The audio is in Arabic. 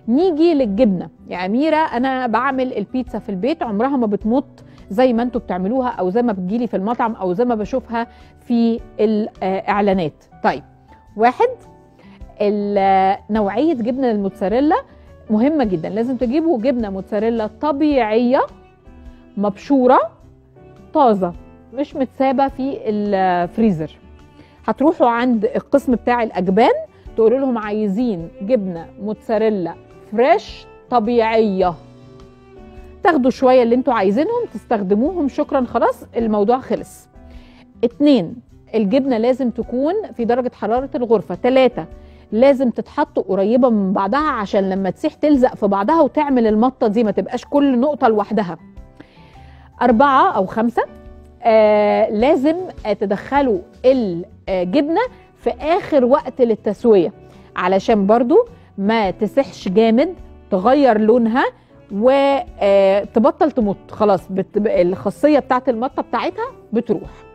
نيجي للجبنه يا اميره، انا بعمل البيتزا في البيت عمرها ما بتمط زي ما انتوا بتعملوها او زي ما بتجيلي في المطعم او زي ما بشوفها في الاعلانات. طيب، واحد، نوعيه جبنه الموتزاريلا مهمه جدا، لازم تجيبوا جبنه موتزاريلا طبيعيه مبشوره طازه مش متسابه في الفريزر. هتروحوا عند القسم بتاع الاجبان تقولوا لهم عايزين جبنه موتزاريلا فريش طبيعيه، تاخدوا شويه اللي انتوا عايزينهم تستخدموهم، شكرا خلاص الموضوع خلص. 2، الجبنه لازم تكون في درجه حراره الغرفه. 3، لازم تتحط قريبه من بعضها عشان لما تسيح تلزق في بعضها وتعمل المطه دي، ما تبقاش كل نقطه لوحدها. 4 أو 5، لازم تدخلوا الجبنه في اخر وقت للتسويه علشان برضو ما تسحش جامد، تغير لونها وتبطل تمط، خلاص الخاصيه بتاعت المطه بتاعتها بتروح.